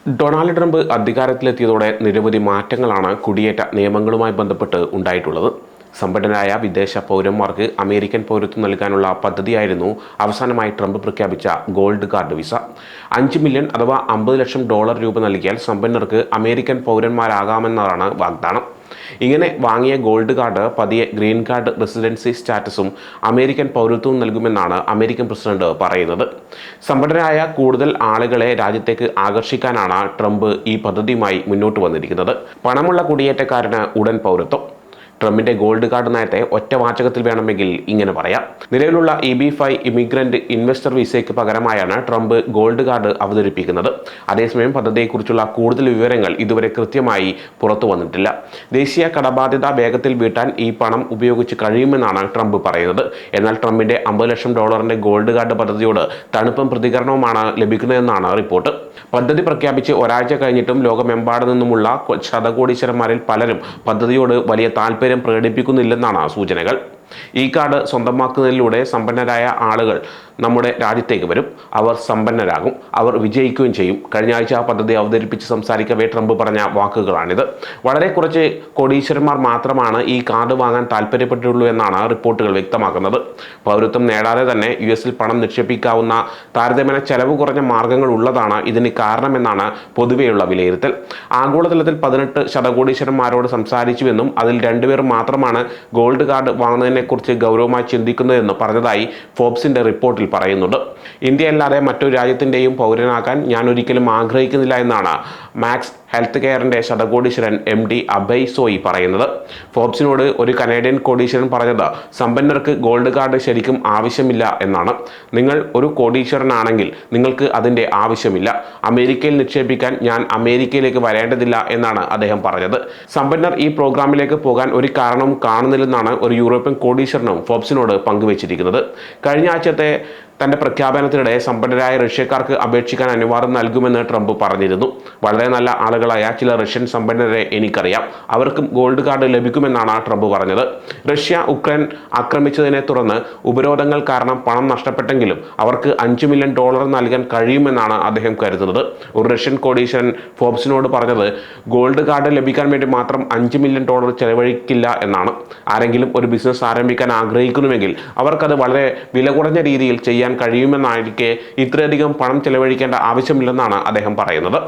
Donald Trump അധികാരത്തിലെത്തിയതോടെ നിരവധി മാറ്റങ്ങളാണ് കുടിയേറ്റ നിയമങ്ങളുമായി ബന്ധപ്പെട്ട് ഉണ്ടായിട്ടുള്ളത്. സമ്പന്നരായ വിദേശ പൗരന്മാർക്ക് അമേരിക്കൻ പൗരത്വം നൽകാനുള്ള പദ്ധതിയായിരുന്നു അവസാനമായി ട്രംപ് പ്രഖ്യാപിച്ച ഗോൾഡ് കാർഡ് വിസ. 5 മില്യൺ അഥവാ $50 ലക്ഷം നൽകിയാൽ സമ്പന്നർക്ക് അമേരിക്കൻ പൗരന്മാരാകാമെന്നതാണ് വാഗ്ദാനം. ഇങ്ങനെ വാങ്ങിയ ഗോൾഡ് കാർഡ് പതിയെ ഗ്രീൻ കാർഡ് റെസിഡൻസി സ്റ്റാറ്റസും അമേരിക്കൻ പൗരത്വവും നൽകുമെന്നാണ് അമേരിക്കൻ പ്രസിഡന്റ് പറയുന്നത്. സമ്പന്നരായ കൂടുതൽ ആളുകളെ രാജ്യത്തേക്ക് ആകർഷിക്കാനാണ് ട്രംപ് ഈ പദ്ധതിയുമായി മുന്നോട്ട് വന്നിരിക്കുന്നത്. പണമുള്ള കുടിയേറ്റക്കാരന് ഉടൻ പൗരത്വം. ട്രംപിന്റെ ഗോൾഡ് കാർഡ് നയത്തെ ഒറ്റ വാചകത്തിൽ വേണമെങ്കിൽ ഇങ്ങനെ പറയാം. നിലവിലുള്ള EB-5 ഇമിഗ്രന്റ് ഇൻവെസ്റ്റർ വിസയ്ക്ക് പകരമായാണ് ട്രംപ് ഗോൾഡ് കാർഡ് അവതരിപ്പിക്കുന്നത്. അതേസമയം പദ്ധതിയെക്കുറിച്ചുള്ള കൂടുതൽ വിവരങ്ങൾ ഇതുവരെ കൃത്യമായി പുറത്തു വന്നിട്ടില്ല. ദേശീയ കടബാധ്യത വേഗത്തിൽ വീട്ടാൻ ഈ പണം ഉപയോഗിച്ച് കഴിയുമെന്നാണ് ട്രംപ് പറയുന്നത്. എന്നാൽ ട്രംപിന്റെ $50 ലക്ഷം ഗോൾഡ് കാർഡ് പദ്ധതിയോട് തണുപ്പും പ്രതികരണവുമാണ് ലഭിക്കുന്നതെന്നാണ് റിപ്പോർട്ട്. പദ്ധതി പ്രഖ്യാപിച്ച് ഒരാഴ്ച കഴിഞ്ഞിട്ടും ലോകമെമ്പാടു നിന്നുമുള്ള ശതകോടീശ്വരന്മാരിൽ പലരും പദ്ധതിയോട് വലിയ താല്പര്യം പ്രകടിപ്പിക്കുന്നില്ലെന്നാണ് സൂചനകൾ. ഈ കാർഡ് സ്വന്തമാക്കുന്നതിലൂടെ സമ്പന്നരായ ആളുകൾ നമ്മുടെ രാജ്യത്തേക്ക് വരും. അവർ സമ്പന്നരാകും, അവർ വിജയിക്കുകയും ചെയ്യും. കഴിഞ്ഞ ആഴ്ച പദ്ധതി അവതരിപ്പിച്ച് സംസാരിക്കവേ ട്രംപ് പറഞ്ഞ വാക്കുകളാണിത്. വളരെ കുറച്ച് കോടീശ്വരന്മാർ മാത്രമാണ് ഈ കാർഡ് വാങ്ങാൻ താല്പര്യപ്പെട്ടുള്ളൂ എന്നാണ് റിപ്പോർട്ടുകൾ വ്യക്തമാക്കുന്നത്. പൗരത്വം നേടാതെ തന്നെ US-ൽ പണം നിക്ഷേപിക്കാവുന്ന താരതമ്യേന ചെലവ് കുറഞ്ഞ മാർഗങ്ങൾ ഉള്ളതാണ് ഇതിന് കാരണമെന്നാണ് പൊതുവെയുള്ള വിലയിരുത്തൽ. ആഗോളതലത്തിൽ 18 ശതകോടീശ്വരന്മാരോട് സംസാരിച്ചുവെന്നും അതിൽ 2 പേർ മാത്രമാണ് ഗോൾഡ് കാർഡ് വാങ്ങുന്നതിനെ കുറിച്ച് ഗൗരവമായി ചിന്തിക്കുന്നതെന്ന് പറഞ്ഞതായി ഫോബ്സിന്റെ റിപ്പോർട്ടിൽ പറയുന്നുണ്ട്. ഇന്ത്യ അല്ലാതെ മറ്റൊരു രാജ്യത്തിന്റെയും പൗരനാകാൻ ഞാൻ ഒരിക്കലും ആഗ്രഹിക്കുന്നില്ല എന്നാണ് മാക്സ് ഹെൽത്ത് കെയറിന്റെ ശതകോടീശ്വരൻ MD അഭയ് സോയി പറയുന്നത്. ഫോബ്സിനോട് ഒരു കനേഡിയൻ കോടീശ്വരൻ പറഞ്ഞത് സമ്പന്നർക്ക് ഗോൾഡ് കാർഡ് ശരിക്കും ആവശ്യമില്ല എന്നാണ്. നിങ്ങൾ ഒരു കോടീശ്വരനാണെങ്കിൽ നിങ്ങൾക്ക് അതിന്റെ ആവശ്യമില്ല. അമേരിക്കയിൽ നിക്ഷേപിക്കാൻ ഞാൻ അമേരിക്കയിലേക്ക് വരേണ്ടതില്ല എന്നാണ് അദ്ദേഹം പറഞ്ഞത്. സമ്പന്നർ ഈ പ്രോഗ്രാമിലേക്ക് പോകാൻ ഒരു കാരണവും കാണുന്നില്ലെന്നാണ് ഒരു യൂറോപ്യൻ കോടീശ്വരനും ഫോബ്സിനോട് പങ്കുവച്ചിരിക്കുന്നത്. കഴിഞ്ഞ ആഴ്ചത്തെ തന്റെ പ്രഖ്യാപനത്തിനിടെ സമ്പന്നരായ റഷ്യക്കാർക്ക് അപേക്ഷിക്കാൻ അനുവാദം നൽകുമെന്ന് ട്രംപ് പറഞ്ഞിരുന്നു. വളരെ നല്ല ആളുകളായ ചില റഷ്യൻ സമ്പന്നരെ എനിക്കറിയാം, അവർക്കും ഗോൾഡ് കാർഡ് ലഭിക്കുമെന്നാണ് ട്രംപ് പറഞ്ഞത്. റഷ്യ ഉക്രൈൻ ആക്രമിച്ചതിനെ തുടർന്ന് ഉപരോധങ്ങൾ കാരണം പണം നഷ്ടപ്പെട്ടെങ്കിലും അവർക്ക് $5 മില്യൺ നൽകാൻ കഴിയുമെന്നാണ് അദ്ദേഹം കരുതുന്നത്. ഒരു റഷ്യൻ കോടീശ്വരൻ ഫോബ്സിനോട് പറഞ്ഞത് ഗോൾഡ് കാർഡ് ലഭിക്കാൻ വേണ്ടി മാത്രം $5 മില്യൺ ചെലവഴിക്കില്ല എന്നാണ്. ആരെങ്കിലും ഒരു ബിസിനസ് ആരംഭിക്കാൻ ആഗ്രഹിക്കുന്നുവെങ്കിൽ അവർക്കത് വളരെ വില കുറഞ്ഞ രീതിയിൽ ചെയ്യാൻ കഴിയുമെന്നായിരിക്കെ ഇത്രയധികം പണം ചെലവഴിക്കേണ്ട ആവശ്യമില്ലെന്നാണ് അദ്ദേഹം പറയുന്നത്.